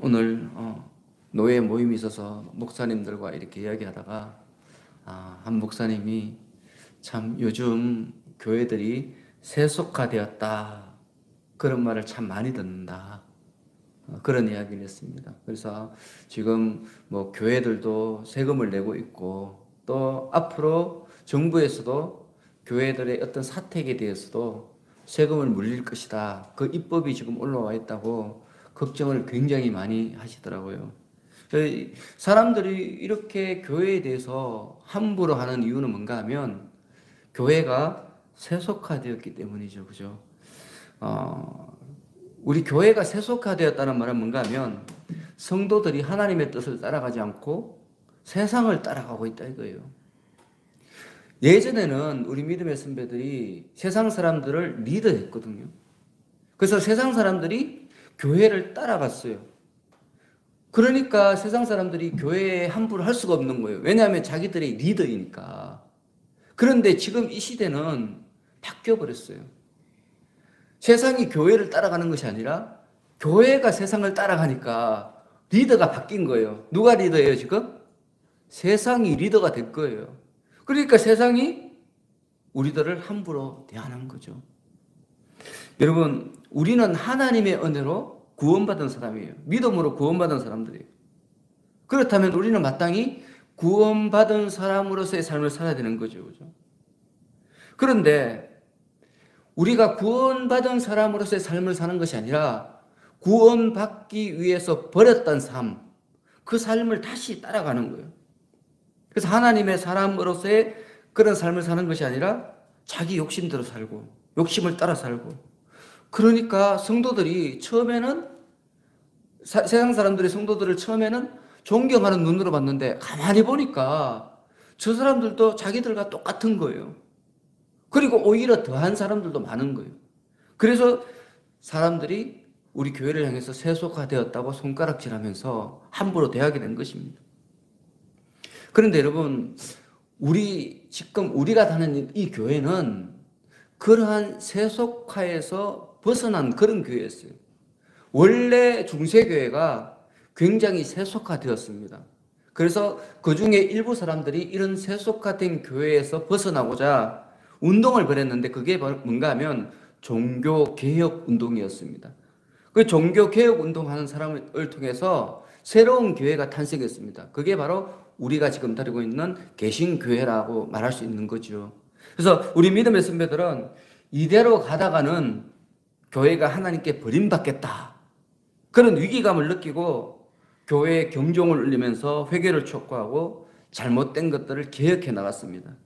오늘 노예 모임이 있어서 목사님들과 이렇게 이야기하다가 한 목사님이 참 요즘 교회들이 세속화되었다 그런 말을 참 많이 듣는다 그런 이야기를 했습니다. 그래서 지금 뭐 교회들도 세금을 내고 있고 또 앞으로 정부에서도 교회들의 어떤 사택에 대해서도 세금을 물릴 것이다. 그 입법이 지금 올라와 있다고 걱정을 굉장히 많이 하시더라고요. 사람들이 이렇게 교회에 대해서 함부로 하는 이유는 뭔가 하면 교회가 세속화되었기 때문이죠. 그죠? 우리 교회가 세속화되었다는 말은 뭔가 하면 성도들이 하나님의 뜻을 따라가지 않고 세상을 따라가고 있다 이거예요. 예전에는 우리 믿음의 선배들이 세상 사람들을 리더했거든요. 그래서 세상 사람들이 교회를 따라갔어요. 그러니까 세상 사람들이 교회에 함부로 할 수가 없는 거예요. 왜냐하면 자기들이 리더이니까. 그런데 지금 이 시대는 바뀌어버렸어요. 세상이 교회를 따라가는 것이 아니라 교회가 세상을 따라가니까 리더가 바뀐 거예요. 누가 리더예요 지금? 세상이 리더가 된 거예요. 그러니까 세상이 우리들을 함부로 대하는 거죠. 여러분, 우리는 하나님의 은혜로 구원받은 사람이에요. 믿음으로 구원받은 사람들이에요. 그렇다면 우리는 마땅히 구원받은 사람으로서의 삶을 살아야 되는 거죠. 그죠? 그런데 우리가 구원받은 사람으로서의 삶을 사는 것이 아니라 구원받기 위해서 버렸던 삶, 그 삶을 다시 따라가는 거예요. 그래서 하나님의 사람으로서의 그런 삶을 사는 것이 아니라 자기 욕심대로 살고 욕심을 따라 살고, 그러니까 성도들이 처음에는 세상 사람들이 성도들을 처음에는 존경하는 눈으로 봤는데 가만히 보니까 저 사람들도 자기들과 똑같은 거예요. 그리고 오히려 더한 사람들도 많은 거예요. 그래서 사람들이 우리 교회를 향해서 세속화되었다고 손가락질하면서 함부로 대하게 된 것입니다. 그런데 여러분, 지금 우리가 다니는 이 교회는 그러한 세속화에서 벗어난 그런 교회였어요. 원래 중세교회가 굉장히 세속화되었습니다. 그래서 그 중에 일부 사람들이 이런 세속화된 교회에서 벗어나고자 운동을 벌였는데 그게 뭔가 하면 종교개혁 운동이었습니다. 그 종교개혁 운동하는 사람을 통해서 새로운 교회가 탄생했습니다. 그게 바로 우리가 지금 다니고 있는 개신교회라고 말할 수 있는 거죠. 그래서 우리 믿음의 선배들은 이대로 가다가는 교회가 하나님께 버림받겠다, 그런 위기감을 느끼고 교회에 경종을 울리면서 회개를 촉구하고 잘못된 것들을 개혁해 나갔습니다.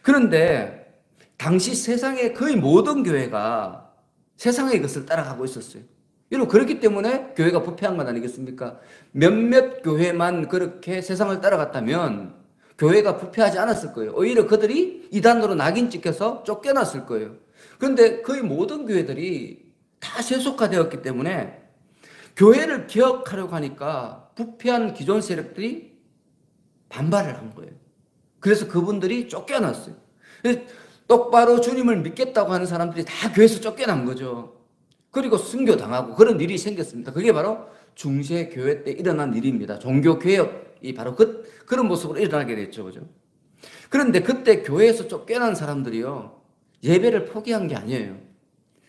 그런데 당시 세상의 거의 모든 교회가 세상의 것을 따라가고 있었어요. 여러분, 그렇기 때문에 교회가 부패한 것 아니겠습니까? 몇몇 교회만 그렇게 세상을 따라갔다면 교회가 부패하지 않았을 거예요. 오히려 그들이 이단으로 낙인 찍혀서 쫓겨났을 거예요. 그런데 거의 모든 교회들이 다 세속화되었기 때문에 교회를 개혁하려고 하니까 부패한 기존 세력들이 반발을 한 거예요. 그래서 그분들이 쫓겨났어요. 똑바로 주님을 믿겠다고 하는 사람들이 다 교회에서 쫓겨난 거죠. 그리고 순교당하고 그런 일이 생겼습니다. 그게 바로 중세교회 때 일어난 일입니다. 종교개혁이 바로 그런 모습으로 일어나게 됐죠. 그죠? 그런데 그때 교회에서 쫓겨난 사람들이요, 예배를 포기한 게 아니에요.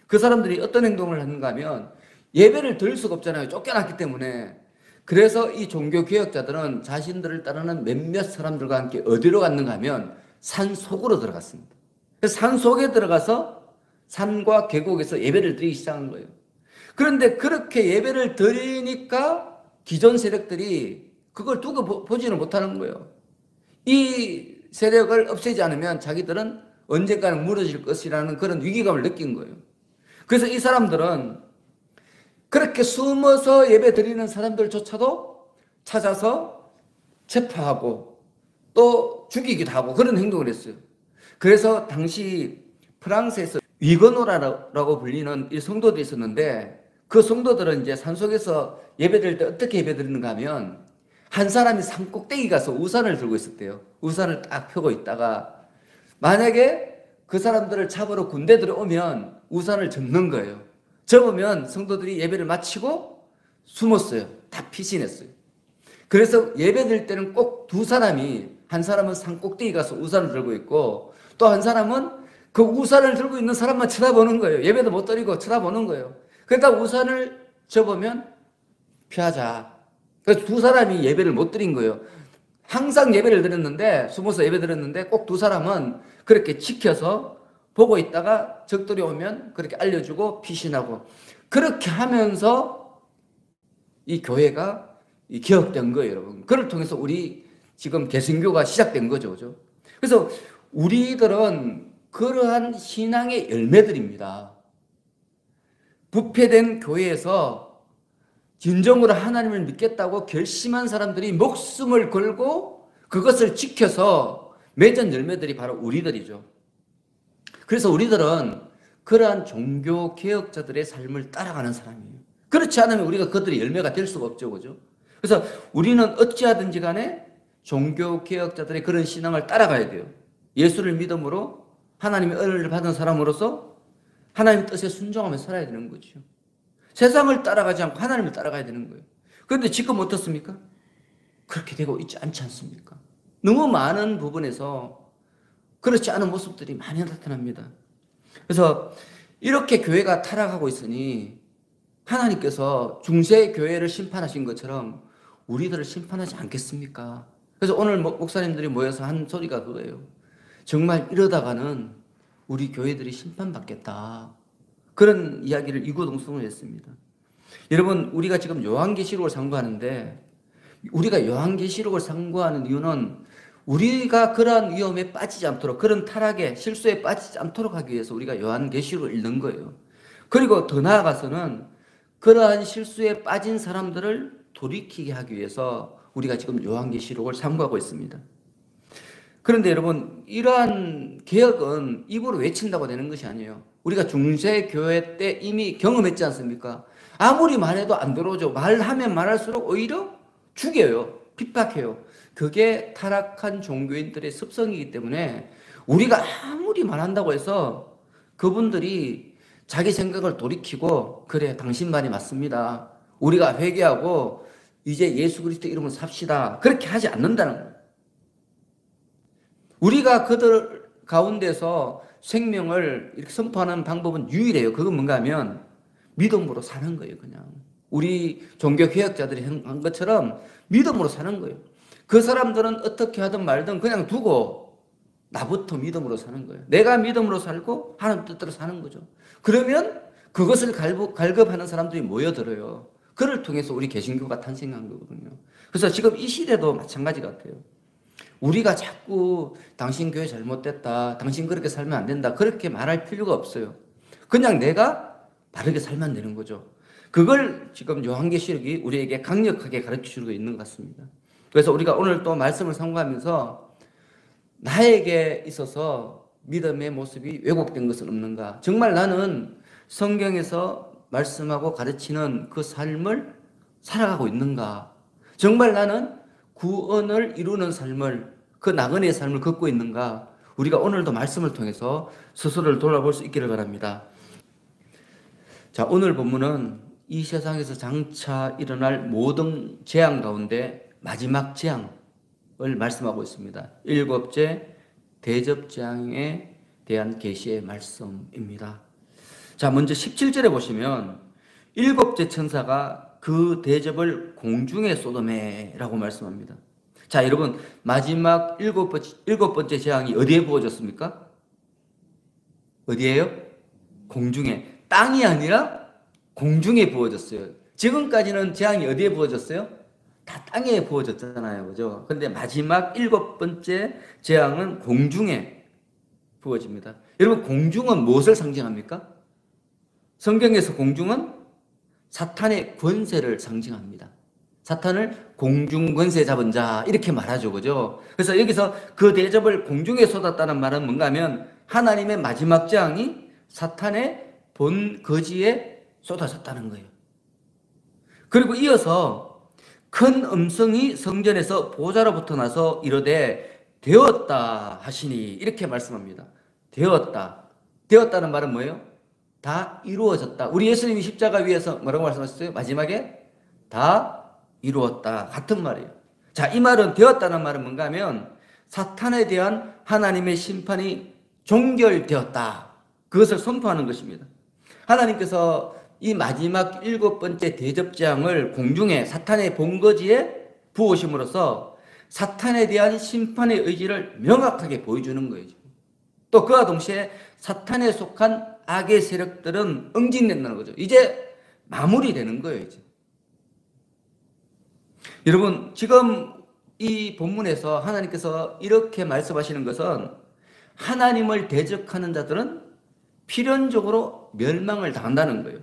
그 사람들이 어떤 행동을 하는가 하면 예배를 드릴 수가 없잖아요. 쫓겨났기 때문에. 그래서 이 종교개혁자들은 자신들을 따르는 몇몇 사람들과 함께 어디로 갔는가 하면 산 속으로 들어갔습니다. 그래서 산 속에 들어가서 산과 계곡에서 예배를 드리기 시작한 거예요. 그런데 그렇게 예배를 드리니까 기존 세력들이 그걸 두고 보지는 못하는 거예요. 이 세력을 없애지 않으면 자기들은 언젠가는 무너질 것이라는 그런 위기감을 느낀 거예요. 그래서 이 사람들은 그렇게 숨어서 예배 드리는 사람들조차도 찾아서 체포하고 또 죽이기도 하고 그런 행동을 했어요. 그래서 당시 프랑스에서 위거노라고 불리는 이 성도들이 있었는데, 그 성도들은 이제 산속에서 예배드릴 때 어떻게 예배드리는가 하면 한 사람이 산 꼭대기 가서 우산을 들고 있었대요. 우산을 딱 펴고 있다가 만약에 그 사람들을 잡으러 군대들이 오면 우산을 접는 거예요. 접으면 성도들이 예배를 마치고 숨었어요. 다 피신했어요. 그래서 예배 드릴 때는 꼭 두 사람이, 한 사람은 산 꼭대기 가서 우산을 들고 있고 또 한 사람은 그 우산을 들고 있는 사람만 쳐다보는 거예요. 예배도 못 드리고 쳐다보는 거예요. 그러니까 우산을 접으면 피하자. 그래서 두 사람이 예배를 못 드린 거예요. 항상 예배를 드렸는데, 숨어서 예배 드렸는데 꼭 두 사람은 그렇게 지켜서 보고 있다가 적들이 오면 그렇게 알려주고 피신하고, 그렇게 하면서 이 교회가 개혁된 거예요, 여러분. 그를 통해서 우리 지금 개신교가 시작된 거죠, 그죠? 그래서 우리들은 그러한 신앙의 열매들입니다. 부패된 교회에서 진정으로 하나님을 믿겠다고 결심한 사람들이 목숨을 걸고 그것을 지켜서 맺은 열매들이 바로 우리들이죠. 그래서 우리들은 그러한 종교 개혁자들의 삶을 따라가는 사람이에요. 그렇지 않으면 우리가 그들의 열매가 될 수가 없죠, 그죠? 그래서 우리는 어찌하든지 간에 종교 개혁자들의 그런 신앙을 따라가야 돼요. 예수를 믿음으로 하나님의 은혜를 받은 사람으로서 하나님의 뜻에 순종하며 살아야 되는 거죠. 세상을 따라가지 않고 하나님을 따라가야 되는 거예요. 그런데 지금 어떻습니까? 그렇게 되고 있지 않지 않습니까? 너무 많은 부분에서 그렇지 않은 모습들이 많이 나타납니다. 그래서 이렇게 교회가 타락하고 있으니 하나님께서 중세 교회를 심판하신 것처럼 우리들을 심판하지 않겠습니까? 그래서 오늘 목사님들이 모여서 한 소리가 그거예요. 정말 이러다가는 우리 교회들이 심판받겠다. 그런 이야기를 이구동성으로 했습니다. 여러분, 우리가 지금 요한계시록을 상고하는데, 우리가 요한계시록을 상고하는 이유는 우리가 그러한 위험에 빠지지 않도록, 그런 타락에, 실수에 빠지지 않도록 하기 위해서 우리가 요한계시록을 읽는 거예요. 그리고 더 나아가서는 그러한 실수에 빠진 사람들을 돌이키게 하기 위해서 우리가 지금 요한계시록을 상고하고 있습니다. 그런데 여러분, 이러한 개혁은 입으로 외친다고 되는 것이 아니에요. 우리가 중세교회 때 이미 경험했지 않습니까? 아무리 말해도 안 들어오죠. 말하면 말할수록 오히려 죽여요. 핍박해요. 그게 타락한 종교인들의 습성이기 때문에 우리가 아무리 말한다고 해서 그분들이 자기 생각을 돌이키고, 그래, 당신 말이 맞습니다, 우리가 회개하고 이제 예수 그리스도 이름으로 삽시다, 그렇게 하지 않는다는 거예요. 우리가 그들 가운데서 생명을 이렇게 선포하는 방법은 유일해요. 그건 뭔가 하면 믿음으로 사는 거예요. 그냥 우리 종교 개혁자들이 한 것처럼 믿음으로 사는 거예요. 그 사람들은 어떻게 하든 말든 그냥 두고 나부터 믿음으로 사는 거예요. 내가 믿음으로 살고 하나님 뜻대로 사는 거죠. 그러면 그것을 갈급하는 사람들이 모여들어요. 그를 통해서 우리 개신교가 탄생한 거거든요. 그래서 지금 이 시대도 마찬가지 같아요. 우리가 자꾸 당신 교회 잘못됐다, 당신 그렇게 살면 안 된다, 그렇게 말할 필요가 없어요. 그냥 내가 바르게 살면 되는 거죠. 그걸 지금 요한계시록이 우리에게 강력하게 가르쳐주고 있는 것 같습니다. 그래서 우리가 오늘 또 말씀을 상고하면서 나에게 있어서 믿음의 모습이 왜곡된 것은 없는가? 정말 나는 성경에서 말씀하고 가르치는 그 삶을 살아가고 있는가? 정말 나는 구원을 이루는 삶을, 그 나그네의 삶을 걷고 있는가? 우리가 오늘도 말씀을 통해서 스스로를 돌아볼 수 있기를 바랍니다. 자, 오늘 본문은 이 세상에서 장차 일어날 모든 재앙 가운데 마지막 재앙을 말씀하고 있습니다. 7째 대접재앙에 대한 계시의 말씀입니다. 자, 먼저 17절에 보시면 7째 천사가 그 대접을 공중에 쏟아매라고 말씀합니다. 자, 여러분, 마지막 7번째 재앙이 어디에 부어졌습니까? 어디에요? 공중에. 땅이 아니라 공중에 부어졌어요. 지금까지는 재앙이 어디에 부어졌어요? 다 땅에 부어졌잖아요, 그죠? 근데 마지막 7번째 재앙은 공중에 부어집니다. 여러분, 공중은 무엇을 상징합니까? 성경에서 공중은 사탄의 권세를 상징합니다. 사탄을 공중 권세 잡은 자, 이렇게 말하죠, 그죠? 그래서 여기서 그 대접을 공중에 쏟았다는 말은 뭔가 하면 하나님의 마지막 재앙이 사탄의 본 거지에 쏟아졌다는 거예요. 그리고 이어서 큰 음성이 성전에서 보좌로부터 나서 이르되 되었다 하시니, 이렇게 말씀합니다. 되었다. 되었다는 말은 뭐예요? 다 이루어졌다. 우리 예수님이 십자가 위에서 뭐라고 말씀하셨어요? 마지막에 다 이루었다. 같은 말이에요. 자, 이 말은 되었다는 말은 뭔가 하면 사탄에 대한 하나님의 심판이 종결되었다. 그것을 선포하는 것입니다. 하나님께서 이 마지막 7번째 대접장을 공중에 사탄의 본거지에 부으심으로써 사탄에 대한 심판의 의지를 명확하게 보여주는 거예요. 또 그와 동시에 사탄에 속한 악의 세력들은 응징된다는 거죠. 이제 마무리되는 거예요. 이제. 여러분, 지금 이 본문에서 하나님께서 이렇게 말씀하시는 것은 하나님을 대적하는 자들은 필연적으로 멸망을 당한다는 거예요.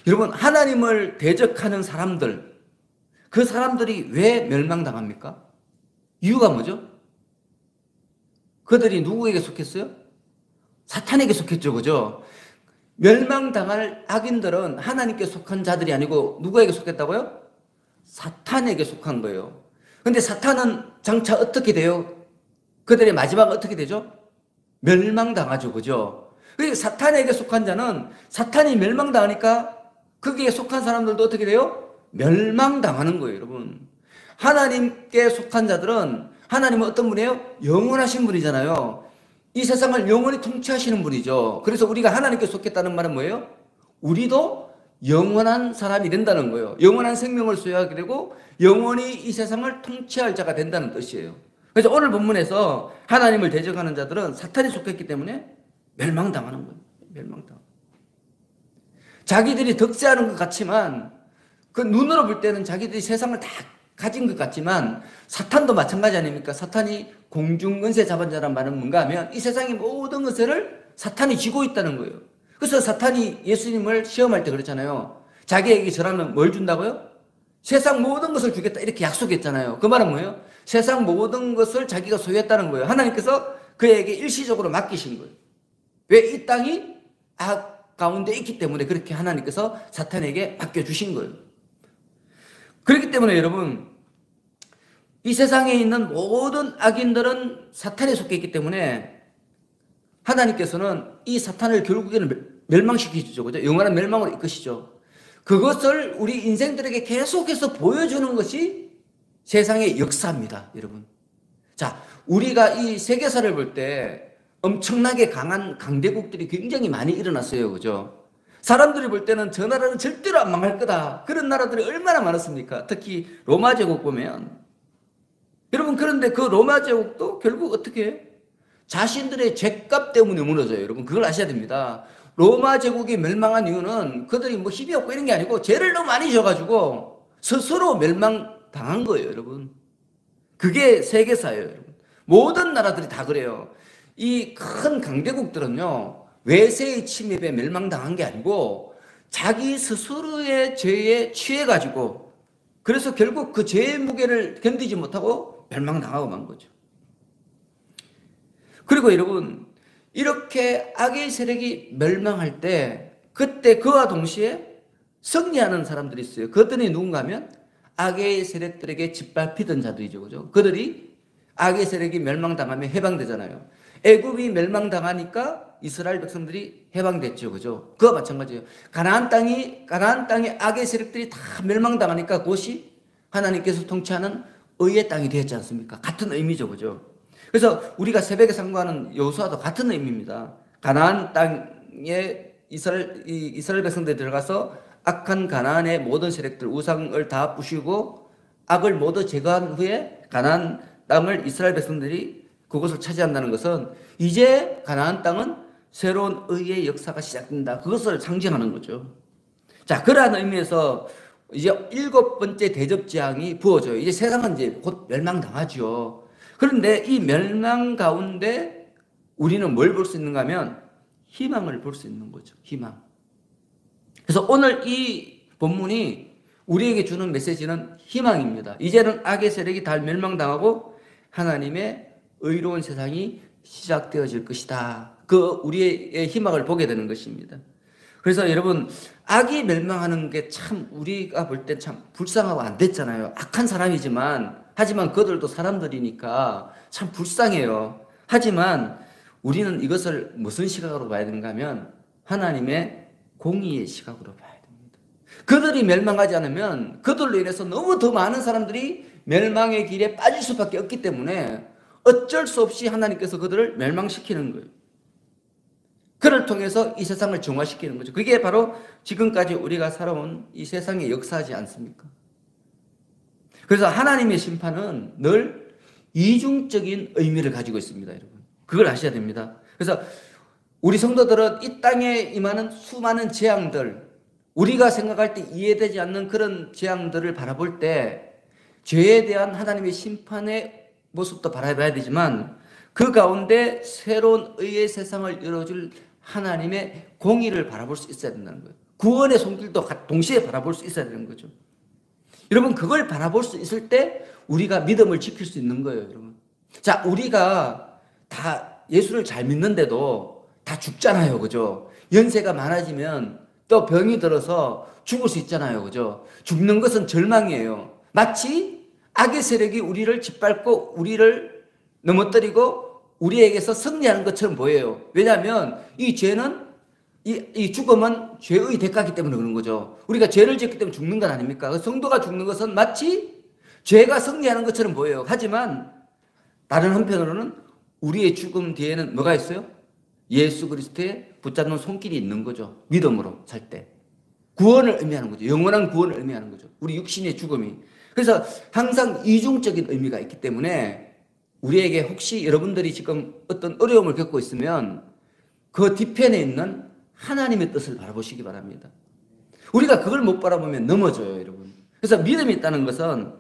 여러분, 하나님을 대적하는 사람들, 그 사람들이 왜 멸망당합니까? 이유가 뭐죠? 그들이 누구에게 속했어요? 사탄에게 속했죠, 그죠? 멸망당할 악인들은 하나님께 속한 자들이 아니고 누구에게 속했다고요? 사탄에게 속한 거예요. 근데 사탄은 장차 어떻게 돼요? 그들의 마지막은 어떻게 되죠? 멸망당하죠, 그죠? 그러니까 사탄에게 속한 자는 사탄이 멸망당하니까 거기에 속한 사람들도 어떻게 돼요? 멸망당하는 거예요, 여러분. 하나님께 속한 자들은 하나님은 어떤 분이에요? 영원하신 분이잖아요. 이 세상을 영원히 통치하시는 분이죠. 그래서 우리가 하나님께 속했다는 말은 뭐예요? 우리도 영원한 사람이 된다는 거예요. 영원한 생명을 소유하게 되고 영원히 이 세상을 통치할 자가 된다는 뜻이에요. 그래서 오늘 본문에서 하나님을 대적하는 자들은 사탄이 속했기 때문에 멸망당하는 거예요. 멸망당. 자기들이 득세하는 것 같지만 그 눈으로 볼 때는 자기들이 세상을 다 가진 것 같지만 사탄도 마찬가지 아닙니까? 사탄이 공중근세 잡은 자란 말은 뭔가 하면 이 세상의 모든 것을 사탄이 쥐고 있다는 거예요. 그래서 사탄이 예수님을 시험할 때 그랬잖아요. 자기에게 절하면 뭘 준다고요? 세상 모든 것을 주겠다 이렇게 약속했잖아요. 그 말은 뭐예요? 세상 모든 것을 자기가 소유했다는 거예요. 하나님께서 그에게 일시적으로 맡기신 거예요. 왜? 이 땅이 악 가운데 있기 때문에 그렇게 하나님께서 사탄에게 맡겨주신 거예요. 그렇기 때문에 여러분, 이 세상에 있는 모든 악인들은 사탄에 속해 있기 때문에 하나님께서는 이 사탄을 결국에는 멸망시키시죠. 그죠? 영원한 멸망으로 이끄시죠. 그것을 우리 인생들에게 계속해서 보여주는 것이 세상의 역사입니다, 여러분. 자, 우리가 이 세계사를 볼 때 엄청나게 강한 강대국들이 굉장히 많이 일어났어요. 그죠? 사람들이 볼 때는 저 나라는 절대로 안 망할 거다. 그런 나라들이 얼마나 많았습니까? 특히 로마 제국 보면. 여러분, 그런데 그 로마 제국도 결국 어떻게 해요? 자신들의 죄값 때문에 무너져요. 여러분, 그걸 아셔야 됩니다. 로마 제국이 멸망한 이유는 그들이 뭐 힘이 없고 이런 게 아니고 죄를 너무 많이 져가지고 스스로 멸망당한 거예요, 여러분. 그게 세계사예요, 여러분. 모든 나라들이 다 그래요. 이 큰 강대국들은요, 외세의 침입에 멸망당한 게 아니고 자기 스스로의 죄에 취해가지고 그래서 결국 그 죄의 무게를 견디지 못하고 멸망당하고 만 거죠. 그리고 여러분, 이렇게 악의 세력이 멸망할 때 그때 그와 동시에 승리하는 사람들이 있어요. 그들이 누군가 하면 악의 세력들에게 짓밟히던 자들이죠. 그죠? 그들이 악의 세력이 멸망당하면 해방되잖아요. 애굽이 멸망당하니까 이스라엘 백성들이 해방됐죠. 그죠? 그와 마찬가지예요. 가나안 땅에 악의 세력들이 다 멸망당하니까 그것이 하나님께서 통치하는 의의 땅이 되었지 않습니까? 같은 의미죠. 그죠? 그래서 우리가 새벽에 상고하는 여호수아도 같은 의미입니다. 가나안 땅에 이스라엘 백성들이 들어가서 악한 가나안의 모든 세력들, 우상을 다 부시고 악을 모두 제거한 후에 가나안 땅을 이스라엘 백성들이 그것을 차지한다는 것은 이제 가나안 땅은 새로운 의의 역사가 시작된다. 그것을 상징하는 거죠. 자, 그러한 의미에서 이제 7번째 대접재앙이 부어져요. 이제 세상은 이제 곧 멸망당하죠. 그런데 이 멸망 가운데 우리는 뭘 볼 수 있는가 하면 희망을 볼 수 있는 거죠. 희망. 그래서 오늘 이 본문이 우리에게 주는 메시지는 희망입니다. 이제는 악의 세력이 다 멸망당하고 하나님의 의로운 세상이 시작되어질 것이다. 그 우리의 희망을 보게 되는 것입니다. 그래서 여러분, 악이 멸망하는 게 참 우리가 볼 때 참 불쌍하고 안 됐잖아요. 악한 사람이지만 하지만 그들도 사람들이니까 참 불쌍해요. 하지만 우리는 이것을 무슨 시각으로 봐야 되는가 하면 하나님의 공의의 시각으로 봐야 됩니다. 그들이 멸망하지 않으면 그들로 인해서 너무 더 많은 사람들이 멸망의 길에 빠질 수밖에 없기 때문에 어쩔 수 없이 하나님께서 그들을 멸망시키는 거예요. 그를 통해서 이 세상을 정화시키는 거죠. 그게 바로 지금까지 우리가 살아온 이 세상의 역사지 않습니까? 그래서 하나님의 심판은 늘 이중적인 의미를 가지고 있습니다, 여러분. 그걸 아셔야 됩니다. 그래서 우리 성도들은 이 땅에 임하는 수많은 재앙들, 우리가 생각할 때 이해되지 않는 그런 재앙들을 바라볼 때 죄에 대한 하나님의 심판의 모습도 바라봐야 되지만 그 가운데 새로운 의의 세상을 열어줄 하나님의 공의를 바라볼 수 있어야 된다는 거예요. 구원의 손길도 동시에 바라볼 수 있어야 되는 거죠. 여러분, 그걸 바라볼 수 있을 때 우리가 믿음을 지킬 수 있는 거예요, 여러분. 자, 우리가 다 예수를 잘 믿는데도 다 죽잖아요, 그죠? 연세가 많아지면 또 병이 들어서 죽을 수 있잖아요, 그죠? 죽는 것은 절망이에요. 마치 악의 세력이 우리를 짓밟고 우리를 넘어뜨리고 우리에게서 승리하는 것처럼 보여요. 왜냐하면 이 죄는 이 죽음은 죄의 대가이기 때문에 그런 거죠. 우리가 죄를 짓기 때문에 죽는 건 아닙니까? 성도가 죽는 것은 마치 죄가 승리하는 것처럼 보여요. 하지만 다른 한편으로는 우리의 죽음 뒤에는 뭐가 있어요? 예수 그리스도의 붙잡는 손길이 있는 거죠. 믿음으로 살 때. 구원을 의미하는 거죠. 영원한 구원을 의미하는 거죠. 우리 육신의 죽음이. 그래서 항상 이중적인 의미가 있기 때문에 우리에게 혹시 여러분들이 지금 어떤 어려움을 겪고 있으면 그 뒤편에 있는 하나님의 뜻을 바라보시기 바랍니다. 우리가 그걸 못 바라보면 넘어져요, 여러분. 그래서 믿음이 있다는 것은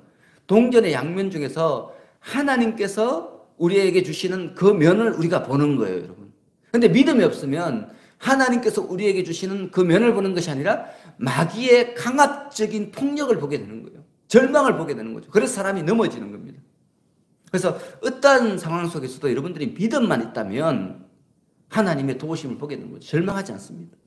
동전의 양면 중에서 하나님께서 우리에게 주시는 그 면을 우리가 보는 거예요, 여러분. 근데 믿음이 없으면 하나님께서 우리에게 주시는 그 면을 보는 것이 아니라 마귀의 강압적인 폭력을 보게 되는 거예요. 절망을 보게 되는 거죠. 그래서 사람이 넘어지는 겁니다. 그래서 어떠한 상황 속에서도 여러분들이 믿음만 있다면 하나님의 도우심을 보게 되는 거죠. 절망하지 않습니다.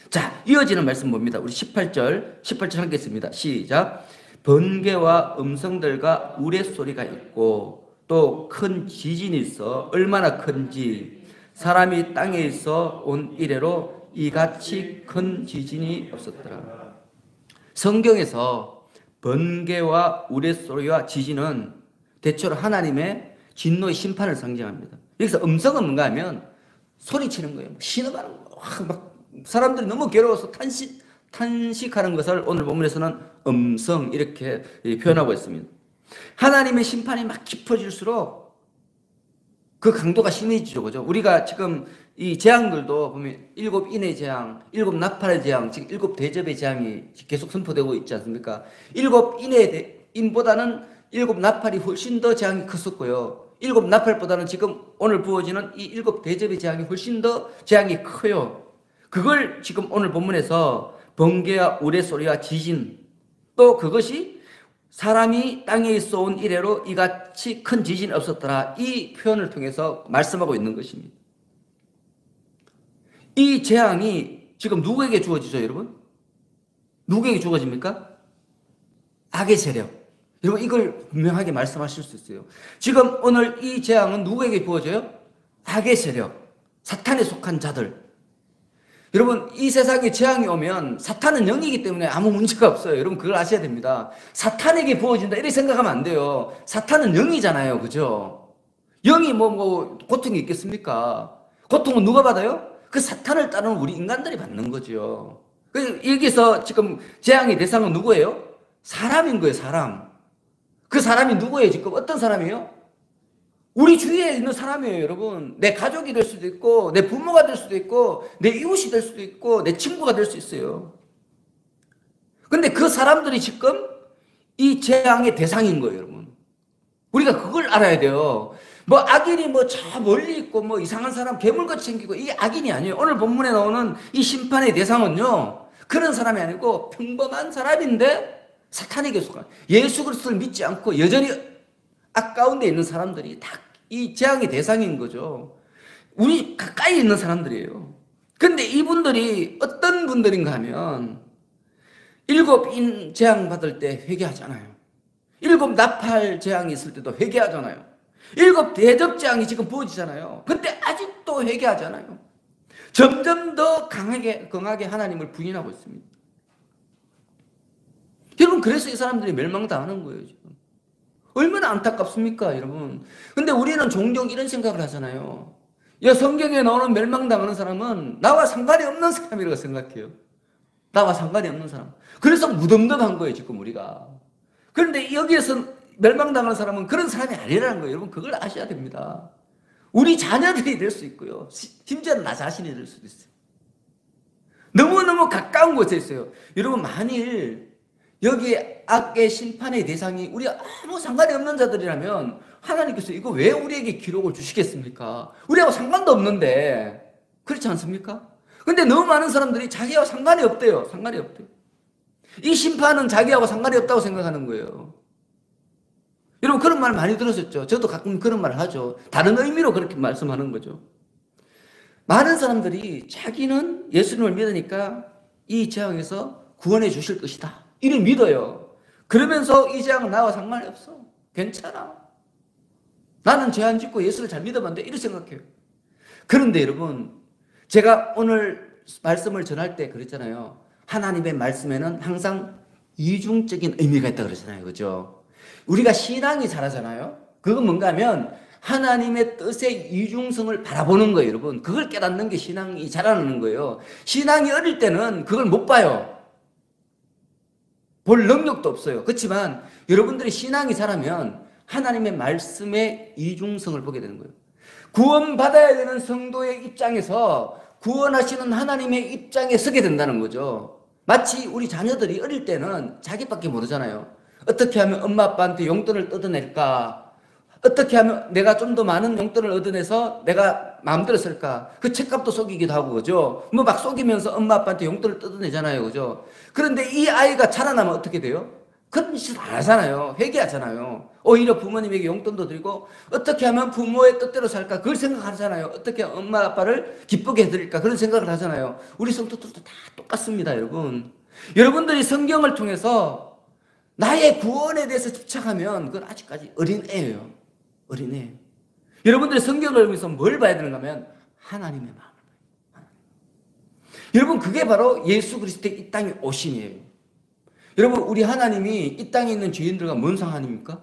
자, 이어지는 말씀 봅니다. 우리 18절 하겠습니다. 시작. 번개와 음성들과 우레소리가 있고 또 큰 지진이 있어 얼마나 큰지 사람이 땅에 있어 온 이래로 이같이 큰 지진이 없었더라. 성경에서 번개와 우레소리와 지진은 대체로 하나님의 진노의 심판을 상징합니다. 여기서 음성은 뭔가 하면 소리치는 거예요. 신음하는 거. 막 사람들이 너무 괴로워서 탄식하는 것을 오늘 본문에서는 음성 이렇게 표현하고 있습니다. 하나님의 심판이 막 깊어질수록 그 강도가 심해지죠. 그죠? 우리가 지금 이 재앙들도 보면 7인의 재앙, 7나팔의 재앙, 지금 7대접의 재앙이 계속 선포되고 있지 않습니까? 7인의 인보다는 7나팔이 훨씬 더 재앙이 컸었고요. 7나팔보다는 지금 오늘 부어지는 이 7대접의 재앙이 훨씬 더 재앙이 커요. 그걸 지금 오늘 본문에서 번개와 우레소리와 지진, 또 그것이 사람이 땅에 있어 온 이래로 이같이 큰 지진이 없었더라. 이 표현을 통해서 말씀하고 있는 것입니다. 이 재앙이 지금 누구에게 주어지죠, 여러분? 누구에게 주어집니까? 악의 세력. 여러분, 이걸 분명하게 말씀하실 수 있어요. 지금 오늘 이 재앙은 누구에게 부어져요? 악의 세력, 사탄에 속한 자들. 여러분, 이 세상에 재앙이 오면 사탄은 영이기 때문에 아무 문제가 없어요. 여러분, 그걸 아셔야 됩니다. 사탄에게 부어진다 이렇게 생각하면 안 돼요. 사탄은 영이잖아요, 그죠? 영이 고통이 있겠습니까? 고통은 누가 받아요? 그 사탄을 따르는 우리 인간들이 받는 거죠. 여기서 지금 재앙의 대상은 누구예요? 사람인 거예요, 사람. 그 사람이 누구예요, 지금? 어떤 사람이에요? 우리 주위에 있는 사람이에요, 여러분. 내 가족이 될 수도 있고, 내 부모가 될 수도 있고, 내 이웃이 될 수도 있고, 내 친구가 될 수 있어요. 근데 그 사람들이 지금 이 재앙의 대상인 거예요, 여러분. 우리가 그걸 알아야 돼요. 악인이 저 멀리 있고, 이상한 사람, 괴물같이 생기고, 이게 악인이 아니에요. 오늘 본문에 나오는 이 심판의 대상은요, 그런 사람이 아니고 평범한 사람인데 사탄에게 속한, 예수 그리스도를 믿지 않고 여전히 악 가운데 있는 사람들이 다 이 재앙의 대상인 거죠. 우리 가까이 있는 사람들이에요. 근데 이분들이 어떤 분들인가 하면 7인 재앙 받을 때 회개하잖아요. 7나팔 재앙이 있을 때도 회개하잖아요. 7대접 재앙이 지금 부어지잖아요. 근데 아직도 회개하잖아요. 점점 더 강하게 하나님을 부인하고 있습니다. 그래서 이 사람들이 멸망당하는 거예요, 지금. 얼마나 안타깝습니까, 여러분? 근데 우리는 종종 이런 생각을 하잖아요. 야, 성경에 나오는 멸망당하는 사람은 나와 상관이 없는 사람이라고 생각해요. 나와 상관이 없는 사람. 그래서 무덤덤한 거예요, 지금 우리가. 그런데 여기에서 멸망당하는 사람은 그런 사람이 아니라는 거예요. 여러분, 그걸 아셔야 됩니다. 우리 자녀들이 될 수 있고요. 심지어는 나 자신이 될 수도 있어요. 너무너무 가까운 곳에 있어요. 여러분, 만일 여기 악의 심판의 대상이 우리 아무 상관이 없는 자들이라면 하나님께서 이거 왜 우리에게 기록을 주시겠습니까? 우리하고 상관도 없는데. 그렇지 않습니까? 근데 너무 많은 사람들이 자기하고 상관이 없대요. 상관이 없대요. 이 심판은 자기하고 상관이 없다고 생각하는 거예요. 여러분, 그런 말 많이 들으셨죠? 저도 가끔 그런 말을 하죠. 다른 의미로 그렇게 말씀하는 거죠. 많은 사람들이 자기는 예수님을 믿으니까 이 재앙에서 구원해 주실 것이다, 이를 믿어요. 그러면서 이 재앙은 나와 상관이 없어. 괜찮아. 나는 죄 안 짓고 예수를 잘 믿으면 돼. 이렇게 생각해요. 그런데 여러분, 제가 오늘 말씀을 전할 때 그랬잖아요. 하나님의 말씀에는 항상 이중적인 의미가 있다고 그러잖아요. 그죠? 우리가 신앙이 자라잖아요. 그건 뭔가 하면 하나님의 뜻의 이중성을 바라보는 거예요, 여러분. 그걸 깨닫는 게 신앙이 자라나는 거예요. 신앙이 어릴 때는 그걸 못 봐요. 볼 능력도 없어요. 그렇지만 여러분들이 신앙이 자라면 하나님의 말씀의 이중성을 보게 되는 거예요. 구원받아야 되는 성도의 입장에서 구원하시는 하나님의 입장에 서게 된다는 거죠. 마치 우리 자녀들이 어릴 때는 자기밖에 모르잖아요. 어떻게 하면 엄마 아빠한테 용돈을 뜯어낼까? 어떻게 하면 내가 좀 더 많은 용돈을 얻어내서 내가 마음대로 쓸까? 그 책값도 속이기도 하고, 그죠? 뭐 막 속이면서 엄마 아빠한테 용돈을 뜯어내잖아요, 그죠? 그런데 이 아이가 자라나면 어떻게 돼요? 그런 짓을 안 하잖아요. 회개하잖아요. 오히려 부모님에게 용돈도 드리고, 어떻게 하면 부모의 뜻대로 살까? 그걸 생각하잖아요. 어떻게 엄마 아빠를 기쁘게 해드릴까? 그런 생각을 하잖아요. 우리 성도들도 다 똑같습니다, 여러분. 여러분들이 성경을 통해서 나의 구원에 대해서 집착하면 그건 아직까지 어린애예요. 어린애. 여러분들이 성경을 보면서 뭘 봐야 되는가 하면 하나님의 마음을 봐요. 여러분, 그게 바로 예수 그리스도의 이 땅에 오심이에요. 여러분, 우리 하나님이 이 땅에 있는 죄인들과 뭔 상관입니까?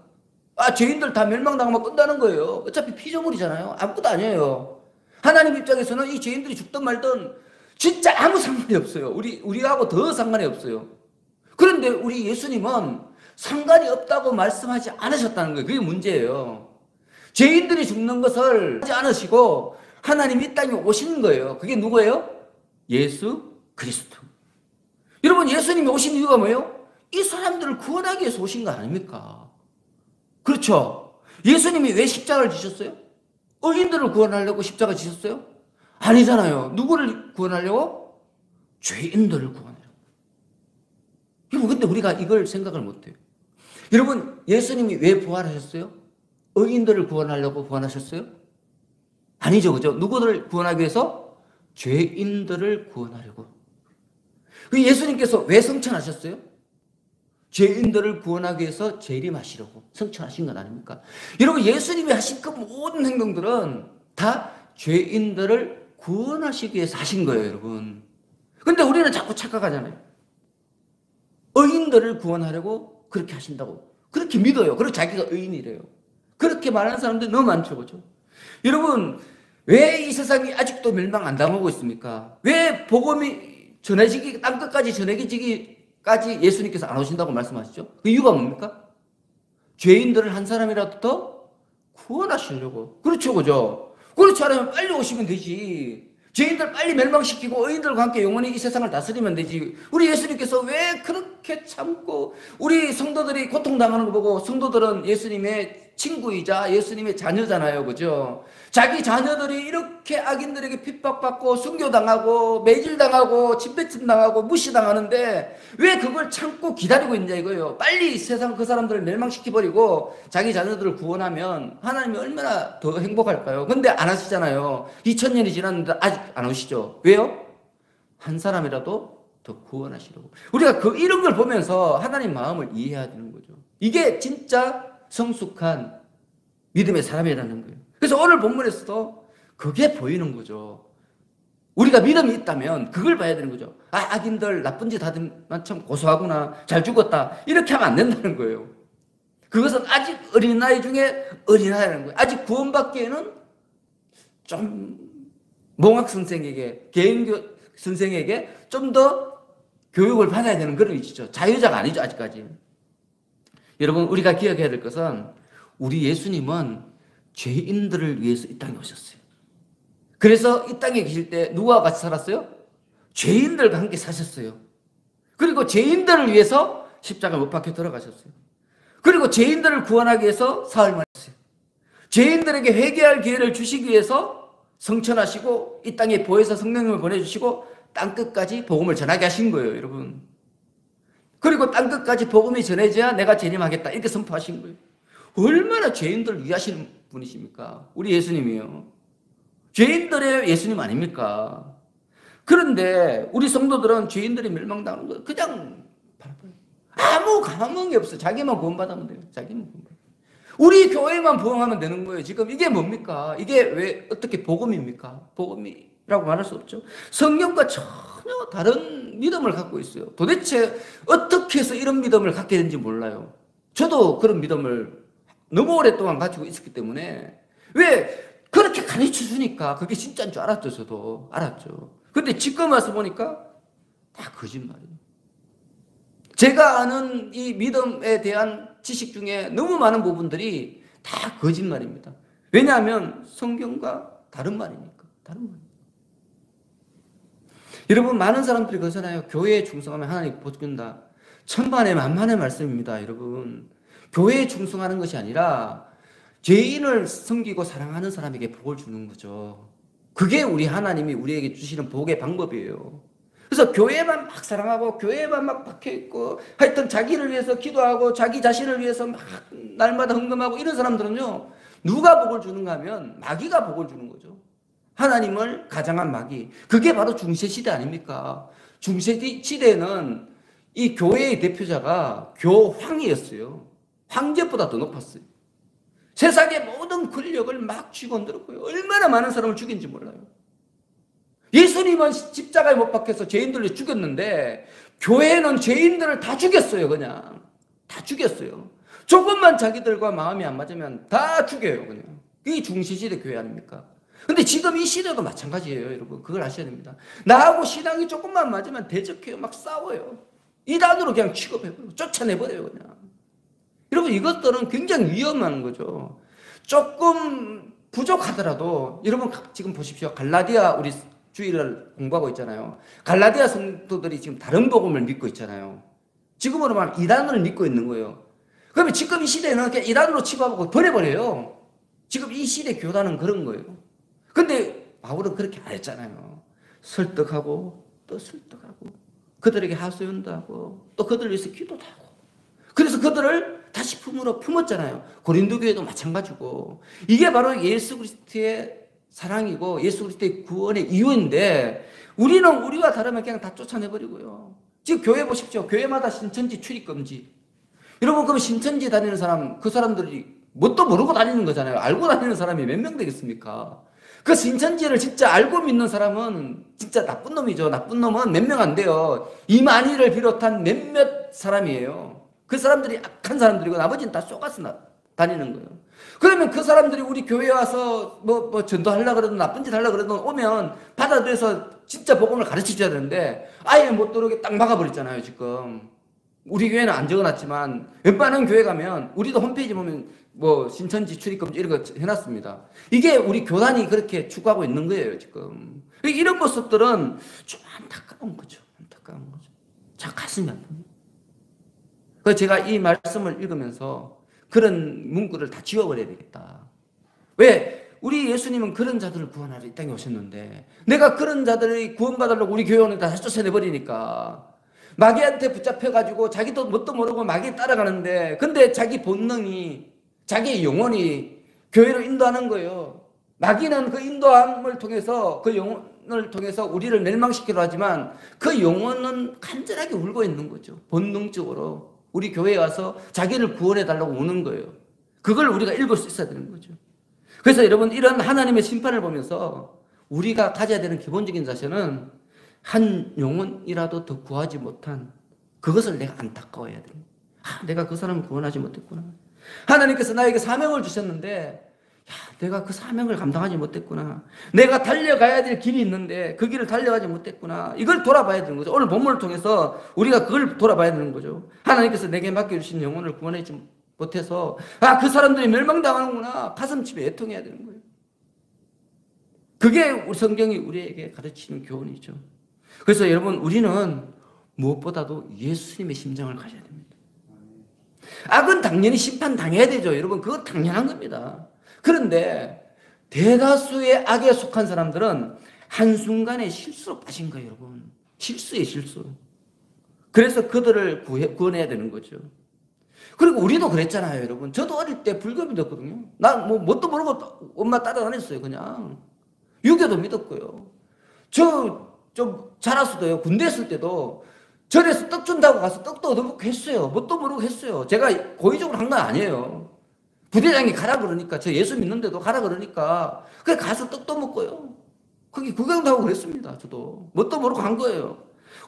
죄인들 다 멸망당하면 끝나는 거예요. 어차피 피조물이잖아요. 아무것도 아니에요. 하나님 입장에서는 이 죄인들이 죽든 말든 진짜 아무 상관이 없어요. 우리하고 더 상관이 없어요. 그런데 우리 예수님은 상관이 없다고 말씀하지 않으셨다는 거예요. 그게 문제예요. 죄인들이 죽는 것을 하지 않으시고 하나님이 이 땅에 오신 거예요. 그게 누구예요? 예수 그리스도. 여러분, 예수님이 오신 이유가 뭐예요? 이 사람들을 구원하기 위해서 오신 거 아닙니까? 그렇죠? 예수님이 왜 십자가를 지셨어요? 의인들을 구원하려고 십자가 지셨어요? 아니잖아요. 누구를 구원하려고? 죄인들을 구원하려고. 여러분, 근데 우리가 이걸 생각을 못해요. 여러분, 예수님이 왜 부활하셨어요? 의인들을 구원하려고 구원하셨어요? 아니죠, 그죠? 누구를 구원하기 위해서? 죄인들을 구원하려고. 예수님께서 왜 성천하셨어요? 죄인들을 구원하기 위해서 재림하시려고 성천하신 건 아닙니까? 여러분, 예수님이 하신 그 모든 행동들은 다 죄인들을 구원하시기 위해서 하신 거예요, 여러분. 근데 우리는 자꾸 착각하잖아요. 의인들을 구원하려고 그렇게 하신다고. 그렇게 믿어요. 그리고 자기가 의인이래요. 그렇게 말하는 사람들이 너무 많죠, 그죠? 여러분, 왜 이 세상이 아직도 멸망 안 당하고 있습니까? 왜 복음이 전해지기, 땅끝까지 전해지기까지 예수님께서 안 오신다고 말씀하시죠? 그 이유가 뭡니까? 죄인들을 한 사람이라도 더 구원하시려고. 그렇죠, 그죠? 그렇지 않으면 빨리 오시면 되지. 죄인들 빨리 멸망시키고 의인들과 함께 영원히 이 세상을 다스리면 되지. 우리 예수님께서 왜 그렇게 참고 우리 성도들이 고통당하는 거 보고, 성도들은 예수님의 친구이자 예수님의 자녀잖아요, 그죠? 자기 자녀들이 이렇게 악인들에게 핍박받고 순교당하고 매질당하고 침뱉음당하고 무시당하는데 왜 그걸 참고 기다리고 있냐 이거예요. 빨리 세상 그 사람들을 멸망시켜버리고 자기 자녀들을 구원하면 하나님이 얼마나 더 행복할까요? 근데 안 하시잖아요. 2000년이 지났는데 아직 안 오시죠. 왜요? 한 사람이라도 더 구원하시려고. 우리가 이런 걸 보면서 하나님 마음을 이해해야 되는 거죠. 이게 진짜 성숙한 믿음의 사람이라는 거예요. 그래서 오늘 본문에서도 그게 보이는 거죠. 우리가 믿음이 있다면 그걸 봐야 되는 거죠. 악인들 나쁜 짓 하더만 참 고소하구나, 잘 죽었다, 이렇게 하면 안 된다는 거예요. 그것은 아직 어린아이 중에 어린아이라는 거예요. 아직 구원받기에는 좀 몽학 선생에게, 개인교 선생에게 좀 더 교육을 받아야 되는 그런 위치죠. 자유자가 아니죠, 아직까지. 여러분, 우리가 기억해야 될 것은 우리 예수님은 죄인들을 위해서 이 땅에 오셨어요. 그래서 이 땅에 계실 때 누구와 같이 살았어요? 죄인들과 함께 사셨어요. 그리고 죄인들을 위해서 십자가를 못 박혀 들어가셨어요. 그리고 죄인들을 구원하기 위해서 사흘만 했어요. 죄인들에게 회개할 기회를 주시기 위해서 성천하시고 이 땅에 보혜사 성령님을 보내주시고 땅끝까지 복음을 전하게 하신 거예요, 여러분. 그리고 땅끝까지 복음이 전해져야 내가 재림하겠다, 이렇게 선포하신 거예요. 얼마나 죄인들을 위하시는 분이십니까? 우리 예수님이요. 죄인들의 예수님 아닙니까? 그런데 우리 성도들은 죄인들이 멸망당하는 거 그냥 바라봐요. 아무 감흥이 없어요. 자기만 구원받으면 돼요. 자기만 구원받으면. 우리 교회만 부흥하면 되는 거예요. 지금 이게 뭡니까? 이게 왜 어떻게 복음입니까? 복음이라고 말할 수 없죠. 성경과 전혀 다른 믿음을 갖고 있어요. 도대체 어떻게 해서 이런 믿음을 갖게 되는지 몰라요. 저도 그런 믿음을 너무 오랫동안 가지고 있었기 때문에 왜 그렇게 가르쳐 주니까 그게 진짜인 줄 알았죠. 저도 알았죠. 근데 지금 와서 보니까 다 거짓말이에요. 제가 아는 이 믿음에 대한 지식 중에 너무 많은 부분들이 다 거짓말입니다. 왜냐하면 성경과 다른 말이니까. 다른 말. 여러분, 많은 사람들이 그러잖아요. 교회에 충성하면 하나님 복 준다. 천만의 만만의 말씀입니다. 여러분, 교회에 충성하는 것이 아니라 죄인을 섬기고 사랑하는 사람에게 복을 주는 거죠. 그게 우리 하나님이 우리에게 주시는 복의 방법이에요. 그래서 교회만 막 사랑하고 교회만 막 박혀있고 하여튼 자기를 위해서 기도하고 자기 자신을 위해서 막 날마다 헌금하고 이런 사람들은요, 누가 복을 주는가 하면 마귀가 복을 주는 거죠. 하나님을 가장한 마귀. 그게 바로 중세시대 아닙니까? 중세시대에는 이 교회의 대표자가 교황이었어요. 황제보다 더 높았어요. 세상의 모든 권력을 막 쥐고 흔들었고요. 얼마나 많은 사람을 죽인지 몰라요. 예수님은 십자가에 못 박혀서 죄인들을 죽였는데 교회는 죄인들을 다 죽였어요. 그냥 다 죽였어요. 조금만 자기들과 마음이 안 맞으면 다 죽여요. 그냥. 이게 중세시대 교회 아닙니까? 근데 지금 이 시대도 마찬가지예요. 여러분, 그걸 아셔야 됩니다. 나하고 신앙이 조금만 맞으면 대적해요. 막 싸워요. 이단으로 그냥 취급해버려요. 쫓아내버려요. 그냥. 여러분, 이것들은 굉장히 위험한 거죠. 조금 부족하더라도 여러분 지금 보십시오. 갈라디아 우리 주일을 공부하고 있잖아요. 갈라디아 성도들이 지금 다른 복음을 믿고 있잖아요. 지금으로 말하면 이단을 믿고 있는 거예요. 그러면 지금 이 시대는 그냥 이단으로 취급하고 버려버려요. 지금 이 시대 교단은 그런 거예요. 근데 바울은 그렇게 안 했잖아요. 설득하고 또 설득하고 그들에게 하소연도 하고 또 그들을 위해서 기도도 하고 그래서 그들을 다시 품으로 품었잖아요. 고린도 교회도 마찬가지고. 이게 바로 예수 그리스도의 사랑이고 예수 그리스도의 구원의 이유인데 우리는 우리와 다르면 그냥 다 쫓아내버리고요. 지금 교회 보십시오. 교회마다 신천지 출입 금지. 여러분, 그럼 신천지 다니는 사람, 그 사람들이 뭣도 모르고 다니는 거잖아요. 알고 다니는 사람이 몇 명 되겠습니까? 그 신천지를 진짜 알고 믿는 사람은 진짜 나쁜 놈이죠. 나쁜 놈은 몇 명 안 돼요. 이만희를 비롯한 몇몇 사람이에요. 그 사람들이 악한 사람들이고 나머지는 다 쏘가서 다니는 거예요. 그러면 그 사람들이 우리 교회에 와서 뭐 전도하려고 그러든 나쁜 짓 하려고 그러든 오면 받아들여서 진짜 복음을 가르쳐 줘야 되는데 아예 못 들어오게 딱 막아버렸잖아요, 지금. 우리 교회는 안 적어놨지만 웬만한 교회 가면 우리도 홈페이지 보면 뭐 신천지 출입금지 이런 거 해놨습니다. 이게 우리 교단이 그렇게 추구하고 있는 거예요, 지금. 이런 모습들은 좀 안타까운 거죠. 안타까운 거죠. 참 가슴이 아픕니다. 그래서 제가 이 말씀을 읽으면서 그런 문구를 다 지워버려야 되겠다. 왜? 우리 예수님은 그런 자들을 구원하러 이 땅에 오셨는데 내가 그런 자들이 구원받으려고 우리 교회 오는 다 쫓아내버리니까 마귀한테 붙잡혀가지고 자기도 뭣도 모르고 마귀에 따라가는데 근데 자기 본능이 자기의 영혼이 교회로 인도하는 거예요. 마귀는 그 인도함을 통해서 그 영혼을 통해서 우리를 멸망시키려 하지만 그 영혼은 간절하게 울고 있는 거죠. 본능적으로 우리 교회에 와서 자기를 구원해달라고 우는 거예요. 그걸 우리가 읽을 수 있어야 되는 거죠. 그래서 여러분 이런 하나님의 심판을 보면서 우리가 가져야 되는 기본적인 자세는 한 영혼이라도 더 구하지 못한 그것을 내가 안타까워해야 됩니다. 내가 그 사람을 구원하지 못했구나. 하나님께서 나에게 사명을 주셨는데 내가 그 사명을 감당하지 못했구나. 내가 달려가야 될 길이 있는데 그 길을 달려가지 못했구나. 이걸 돌아봐야 되는 거죠. 오늘 본문을 통해서 우리가 그걸 돌아봐야 되는 거죠. 하나님께서 내게 맡겨주신 영혼을 구원하지 못해서 그 사람들이 멸망당하는구나. 가슴집에 애통해야 되는 거예요. 그게 우리 성경이 우리에게 가르치는 교훈이죠. 그래서 여러분, 우리는 무엇보다도 예수님의 심정을 가져야 됩니다. 악은 당연히 심판당해야 되죠. 여러분, 그건 당연한 겁니다. 그런데 대다수의 악에 속한 사람들은 한순간에 실수로 빠진 거예요, 여러분. 실수에 실수. 그래서 그들을 구원해야 되는 거죠. 그리고 우리도 그랬잖아요, 여러분. 저도 어릴 때 불교 믿었거든요. 나 뭣도 모르고 엄마 따라다녔어요, 그냥. 유교도 믿었고요. 좀 자랐어도요, 군대 있을 때도 절에서 떡 준다고 가서 떡도 얻어먹고 했어요. 뭣도 모르고 했어요. 제가 고의적으로 한 건 아니에요. 부대장이 가라 그러니까, 저 예수 믿는데도 가라 그러니까 그래 가서 떡도 먹고요. 거기 구경도 하고 그랬습니다. 저도 뭣도 모르고 간 거예요.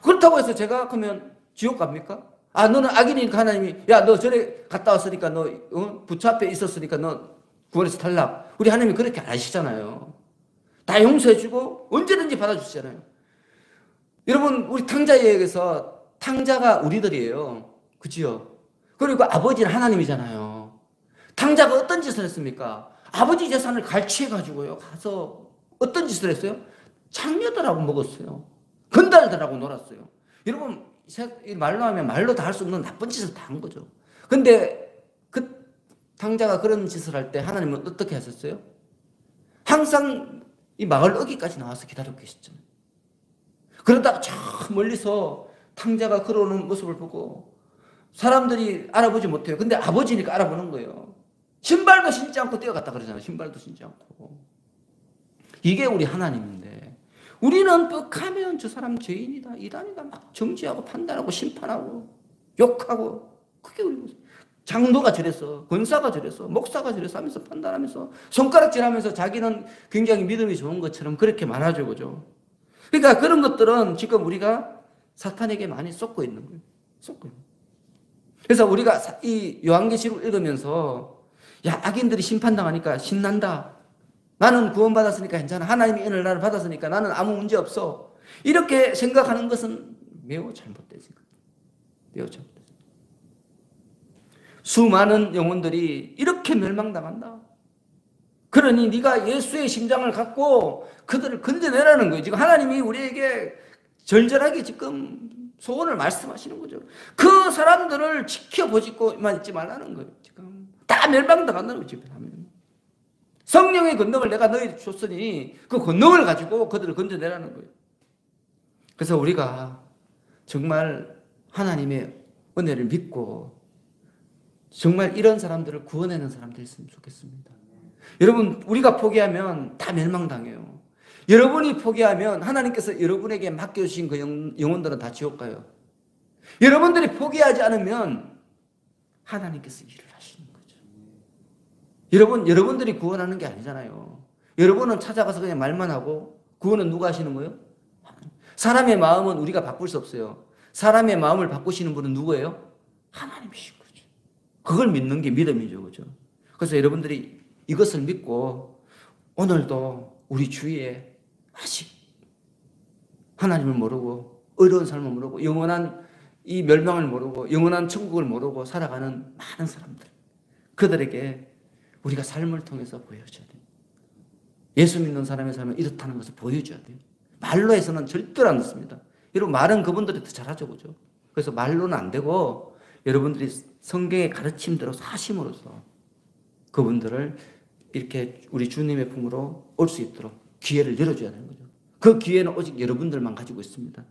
그렇다고 해서 제가 그러면 지옥 갑니까? 너는 악인이니까 하나님이 너 절에 갔다 왔으니까 너 부처 앞에 있었으니까 너 구원에서 탈락. 우리 하나님이 그렇게 안 하시잖아요. 다 용서해주고 언제든지 받아주시잖아요. 여러분, 우리 탕자예에서 탕자가 우리들이에요. 그치요? 그리고 아버지는 하나님이잖아요. 탕자가 어떤 짓을 했습니까? 아버지 재산을 갈취해가지고요, 가서 어떤 짓을 했어요? 창녀들하고 먹었어요. 건달들하고 놀았어요. 여러분, 말로 하면 말로 다 할 수 없는 나쁜 짓을 다 한 거죠. 근데 그 탕자가 그런 짓을 할 때 하나님은 어떻게 하셨어요? 항상 이 마을 어귀까지 나와서 기다리고 계셨잖아요. 그러다가 저 멀리서 탕자가 걸어오는 모습을 보고 사람들이 알아보지 못해요. 근데 아버지니까 알아보는 거예요. 신발도 신지 않고 뛰어갔다 그러잖아요. 신발도 신지 않고. 이게 우리 하나님인데 우리는 뻑하면 저 사람 죄인이다, 이단이다 막 정죄하고 판단하고 심판하고 욕하고. 그게 우리 모습. 장로가 저랬어, 권사가 저랬어, 목사가 저랬어 하면서 판단하면서 손가락질하면서 자기는 굉장히 믿음이 좋은 것처럼 그렇게 말하죠. 그죠? 그러니까 그런 것들은 지금 우리가 사탄에게 많이 쏟고 있는 거예요. 쏟고 있는 거예요. 그래서 우리가 이 요한계시록을 읽으면서 악인들이 심판당하니까 신난다. 나는 구원받았으니까 괜찮아. 하나님이 은혜를 나를 받았으니까 나는 아무 문제 없어. 이렇게 생각하는 것은 매우 잘못된 생각입니다. 매우 잘못된 생각. 수많은 영혼들이 이렇게 멸망당한다. 그러니 네가 예수의 심장을 갖고 그들을 건져내라는 거예요. 지금 하나님이 우리에게 절절하게 지금 소원을 말씀하시는 거죠. 그 사람들을 지켜보지만 있지 말라는 거예요. 지금 다 멸망당한다는 거죠. 성령의 권능을 내가 너희에게 줬으니 그 권능을 가지고 그들을 건져내라는 거예요. 그래서 우리가 정말 하나님의 은혜를 믿고 정말 이런 사람들을 구원하는 사람들이 있으면 좋겠습니다. 여러분, 우리가 포기하면 다 멸망당해요. 여러분이 포기하면 하나님께서 여러분에게 맡겨주신 그 영혼들은 다 지옥 가요. 여러분들이 포기하지 않으면 하나님께서 일을 하시는 거죠. 여러분들이 구원하는 게 아니잖아요. 여러분은 찾아가서 그냥 말만 하고 구원은 누가 하시는 거예요? 사람의 마음은 우리가 바꿀 수 없어요. 사람의 마음을 바꾸시는 분은 누구예요? 하나님이신 거죠. 그걸 믿는 게 믿음이죠. 그죠? 그래서 여러분들이 이것을 믿고 오늘도 우리 주위에 아직 하나님을 모르고 어려운 삶을 모르고 영원한 이 멸망을 모르고 영원한 천국을 모르고 살아가는 많은 사람들, 그들에게 우리가 삶을 통해서 보여줘야 돼요. 예수 믿는 사람의 삶은 이렇다는 것을 보여줘야 돼요. 말로 해서는 절대로 안 듣습니다. 여러분, 말은 그분들이 더 잘하죠. 그죠? 그래서 말로는 안 되고 여러분들이 성경의 가르침대로 사심으로써 그분들을 이렇게 우리 주님의 품으로 올 수 있도록 기회를 열어줘야 되는 거죠. 그 기회는 오직 여러분들만 가지고 있습니다.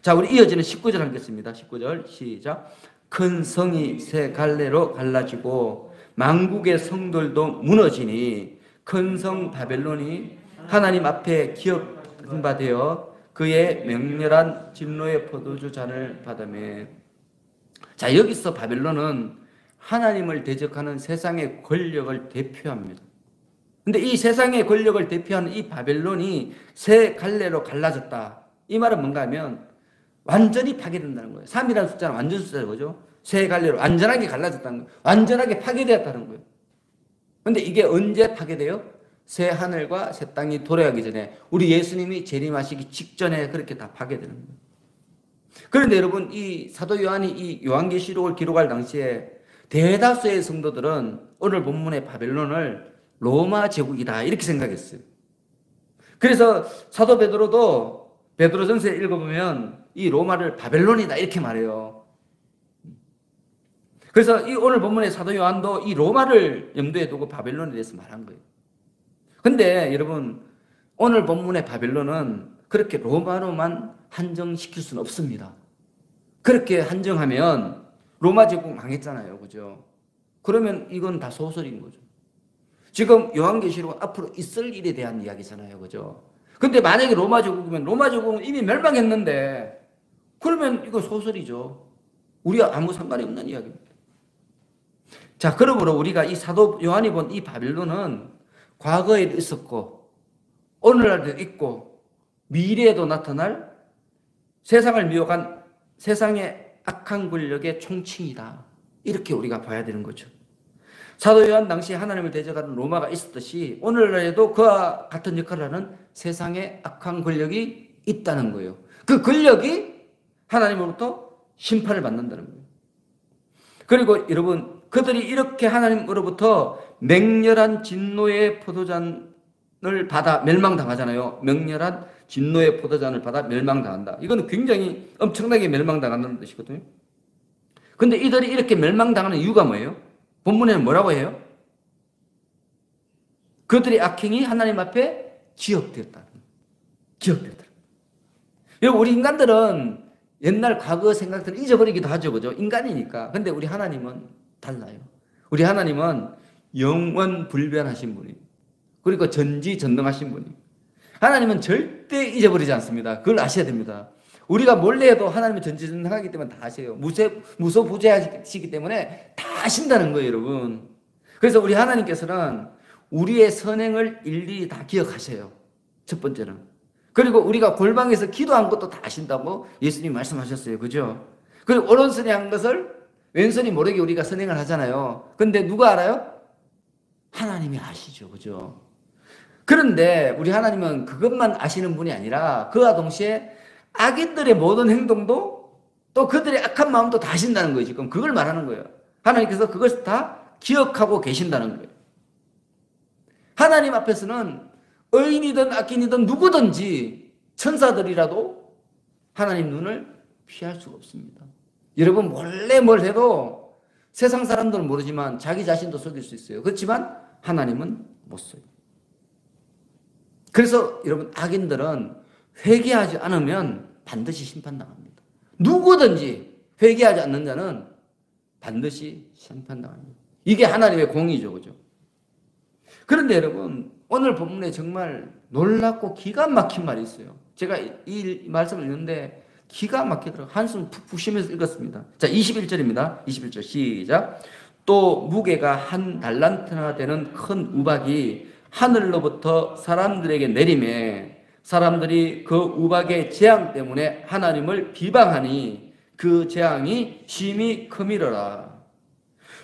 자, 우리 이어지는 19절 하겠습니다. 19절 시작. 큰 성이 새 갈래로 갈라지고 만국의 성들도 무너지니 큰 성 바벨론이 하나님 앞에 기업한 바 되어 그의 맹렬한 진노의 포도주 잔을 받으며. 자, 여기서 바벨론은 하나님을 대적하는 세상의 권력을 대표합니다. 근데 이 세상의 권력을 대표하는 이 바벨론이 세 갈래로 갈라졌다. 이 말은 뭔가 하면 완전히 파괴된다는 거예요. 3이라는 숫자는 완전 숫자죠. 그죠? 세 갈래로 완전하게 갈라졌다는 거예요. 완전하게 파괴되었다는 거예요. 근데 이게 언제 파괴돼요? 새 하늘과 새 땅이 도래하기 전에, 우리 예수님이 재림하시기 직전에 그렇게 다 파괴되는 거예요. 그런데 여러분, 이 사도 요한이 이 요한계시록을 기록할 당시에 대다수의 성도들은 오늘 본문의 바벨론을 로마 제국이다 이렇게 생각했어요. 그래서 사도 베드로도 베드로전서에 읽어보면 이 로마를 바벨론이다 이렇게 말해요. 그래서 이 오늘 본문의 사도 요한도 이 로마를 염두에 두고 바벨론에 대해서 말한 거예요. 근데 여러분, 오늘 본문의 바벨론은 그렇게 로마로만 한정시킬 수는 없습니다. 그렇게 한정하면 로마 제국 망했잖아요. 그죠? 그러면 이건 다 소설인 거죠. 지금 요한계시록은 앞으로 있을 일에 대한 이야기잖아요. 그죠? 근데 만약에 로마 제국이면 로마 제국은 이미 멸망했는데 그러면 이거 소설이죠. 우리가 아무 상관이 없는 이야기입니다. 자, 그러므로 우리가 이 사도 요한이 본 이 바벨론은 과거에도 있었고 오늘날도 있고 미래에도 나타날 세상을 미혹한 세상의 악한 권력의 총칭이다. 이렇게 우리가 봐야 되는 거죠. 사도 요한 당시 하나님을 대적하는 로마가 있었듯이 오늘날에도 그와 같은 역할을 하는 세상의 악한 권력이 있다는 거예요. 그 권력이 하나님으로부터 심판을 받는다는 거예요. 그리고 여러분, 그들이 이렇게 하나님으로부터 맹렬한 진노의 포도잔을 받아 멸망당하잖아요. 맹렬한 진노의 포도잔을 받아 멸망당한다. 이거는 굉장히 엄청나게 멸망당한다는 뜻이거든요. 근데 이들이 이렇게 멸망당하는 이유가 뭐예요? 본문에는 뭐라고 해요? 그들의 악행이 하나님 앞에 기억되었다. 기억되었다. 여러분, 우리 인간들은 옛날 과거 생각들을 잊어버리기도 하죠. 그죠? 인간이니까. 근데 우리 하나님은 달라요. 우리 하나님은 영원 불변하신 분이, 그리고 전지전능하신 분이. 하나님은 절대 잊어버리지 않습니다. 그걸 아셔야 됩니다. 우리가 몰래 해도 하나님은 전지전능하기 때문에 다 아세요. 무소부재하시기 때문에 다 아신다는 거예요, 여러분. 그래서 우리 하나님께서는 우리의 선행을 일일이 다 기억하셔요. 첫 번째는. 그리고 우리가 골방에서 기도한 것도 다 아신다고 예수님이 말씀하셨어요. 그죠? 그리고 오른손이 한 것을 왼손이 모르게 우리가 선행을 하잖아요. 근데 누가 알아요? 하나님이 아시죠. 그죠? 그런데 우리 하나님은 그것만 아시는 분이 아니라 그와 동시에 악인들의 모든 행동도 또 그들의 악한 마음도 다 아신다는 거예요. 지금 그걸 말하는 거예요. 하나님께서 그것을 다 기억하고 계신다는 거예요. 하나님 앞에서는 의인이든 악인이든 누구든지 천사들이라도 하나님 눈을 피할 수가 없습니다. 여러분, 몰래 뭘 해도 세상 사람들은 모르지만 자기 자신도 속일 수 있어요. 그렇지만 하나님은 못 속여요. 그래서 여러분, 악인들은 회개하지 않으면 반드시 심판당합니다. 누구든지 회개하지 않는 자는 반드시 심판당합니다. 이게 하나님의 공의죠. 그죠? 그런데 여러분, 오늘 본문에 정말 놀랍고 기가 막힌 말이 있어요. 제가 이 말씀을 읽는데 기가 막히더라고요. 한숨 푹푹 쉬면서 읽었습니다. 자, 21절입니다. 21절 시작. 또 무게가 한 달란트나 되는 큰 우박이 하늘로부터 사람들에게 내리매 사람들이 그 우박의 재앙 때문에 하나님을 비방하니 그 재앙이 심히 크미러라.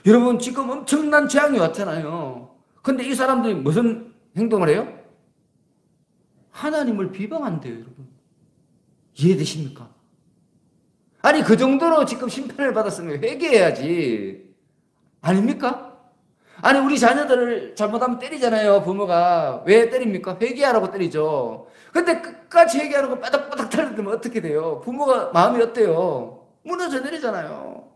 여러분, 지금 엄청난 재앙이 왔잖아요. 근데 이 사람들이 무슨 행동을 해요? 하나님을 비방한대요, 여러분. 이해되십니까? 아니, 그 정도로 지금 심판을 받았으면 회개해야지. 아닙니까? 아니, 우리 자녀들을 잘못하면 때리잖아요, 부모가. 왜 때립니까? 회개하라고 때리죠. 근데 끝까지 회개하라고 바닥바닥 탈려들면 어떻게 돼요? 부모가 마음이 어때요? 무너져 내리잖아요.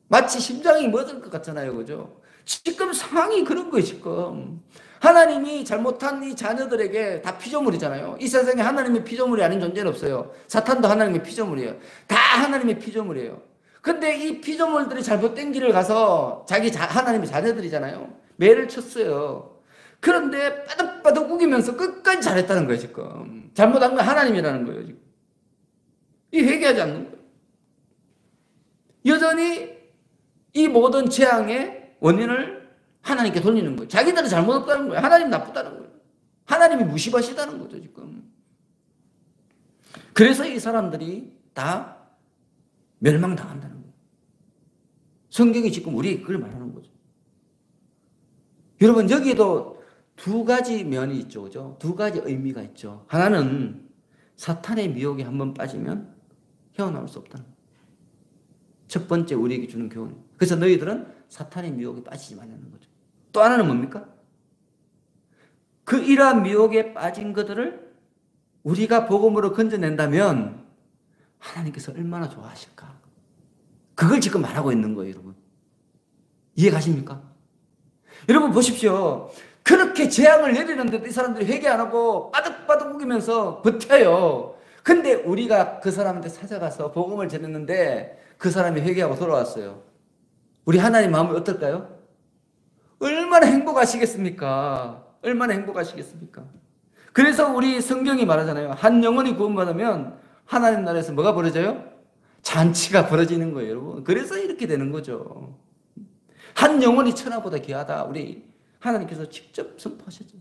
마치 심장이 멎을 것 같잖아요, 그죠? 지금 상황이 그런 거예요, 지금. 하나님이 잘못한 이 자녀들에게 다 피조물이잖아요. 이 세상에 하나님의 피조물이 아닌 존재는 없어요. 사탄도 하나님의 피조물이에요. 다 하나님의 피조물이에요. 근데 이 피조물들이 잘못된 길을 가서 하나님의 자녀들이잖아요. 매를 쳤어요. 그런데 빠득빠득 우기면서 끝까지 잘했다는 거예요, 지금. 잘못한 건 하나님이라는 거예요, 지금. 이 회개하지 않는 거예요. 여전히 이 모든 재앙의 원인을 하나님께 돌리는 거예요. 자기들은 잘못했다는 거예요. 하나님 나쁘다는 거예요. 하나님이 무시하시다는 거죠, 지금. 그래서 이 사람들이 다 멸망당한다는 거예요. 성경이 지금 우리 그걸 말하는 거죠. 여러분, 여기도 두 가지 면이 있죠, 그죠? 두 가지 의미가 있죠. 하나는 사탄의 미혹에 한번 빠지면 헤어나올 수 없다는 거예요. 첫 번째 우리에게 주는 교훈. 그래서 너희들은 사탄의 미혹에 빠지지 말라는 거죠. 또 하나는 뭡니까? 그 이러한 미혹에 빠진 것들을 우리가 복음으로 건져낸다면 하나님께서 얼마나 좋아하실까? 그걸 지금 말하고 있는 거예요, 여러분. 이해 가십니까? 여러분 보십시오. 그렇게 재앙을 내리는데도 이 사람들이 회개 안 하고 빠득빠득 우기면서 버텨요. 근데 우리가 그 사람한테 찾아가서 복음을 전했는데 그 사람이 회개하고 돌아왔어요. 우리 하나님 마음이 어떨까요? 얼마나 행복하시겠습니까? 얼마나 행복하시겠습니까? 그래서 우리 성경이 말하잖아요. 한 영혼이 구원받으면 하나님 나라에서 뭐가 벌어져요? 잔치가 벌어지는 거예요, 여러분. 그래서 이렇게 되는 거죠. 한 영혼이 천하보다 귀하다. 우리 하나님께서 직접 선포하셨죠.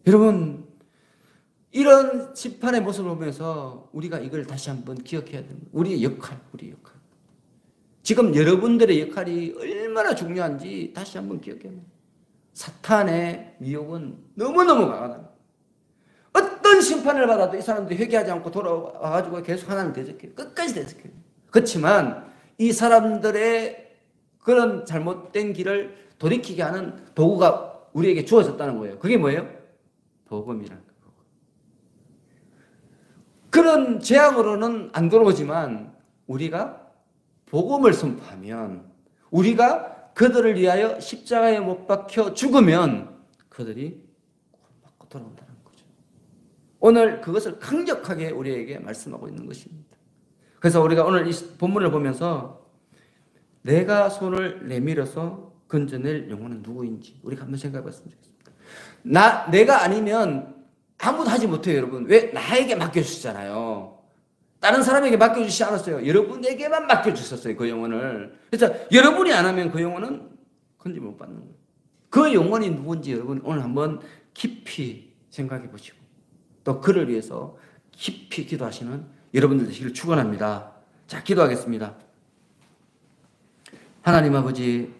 여러분, 이런 심판의 모습을 보면서 우리가 이걸 다시 한번 기억해야 됩니다. 우리의 역할. 지금 여러분들의 역할이 얼마나 중요한지 다시 한번 기억해야 합니다. 사탄의 미혹은 너무너무 강하다. 어떤 심판을 받아도 이 사람들이 회개하지 않고 돌아와가지고 계속 하나님 대적해요. 끝까지 대적해요. 그렇지만 이 사람들의 그런 잘못된 길을 돌이키게 하는 도구가 우리에게 주어졌다는 거예요. 그게 뭐예요? 복음이라는 거예요. 그런 재앙으로는 안 돌아오지만 우리가 복음을 선포하면, 우리가 그들을 위하여 십자가에 못 박혀 죽으면 그들이 구원받고 돌아온다는 거죠. 오늘 그것을 강력하게 우리에게 말씀하고 있는 것입니다. 그래서 우리가 오늘 이 본문을 보면서 내가 손을 내밀어서 건져낼 영혼은 누구인지 우리가 한번 생각해 봤으면 좋겠습니다. 내가 아니면 아무도 하지 못해요, 여러분. 왜? 나에게 맡겨주시잖아요. 다른 사람에게 맡겨주시지 않았어요. 여러분에게만 맡겨주셨어요, 그 영혼을. 그래서 여러분이 안 하면 그 영혼은 건지 못 받는 거예요. 그 영혼이 누군지 여러분 오늘 한번 깊이 생각해 보시고 또 그를 위해서 깊이 기도하시는 여러분들 되시길 축원합니다. 자, 기도하겠습니다. 하나님 아버지,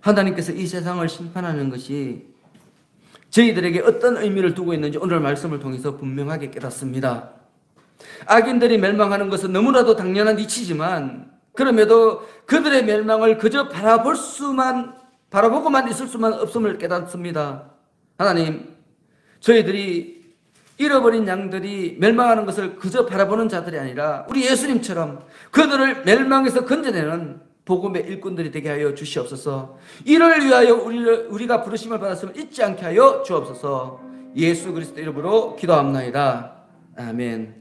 하나님께서 이 세상을 심판하는 것이 저희들에게 어떤 의미를 두고 있는지 오늘 말씀을 통해서 분명하게 깨닫습니다. 악인들이 멸망하는 것은 너무나도 당연한 이치지만 그럼에도 그들의 멸망을 그저 바라보고만 있을 수만 없음을 깨닫습니다. 하나님, 저희들이 잃어버린 양들이 멸망하는 것을 그저 바라보는 자들이 아니라 우리 예수님처럼 그들을 멸망에서 건져내는 복음의 일꾼들이 되게 하여 주시옵소서. 이를 위하여 우리가 부르심을 받았음을 잊지 않게 하여 주옵소서. 예수 그리스도 이름으로 기도합나이다. 아멘.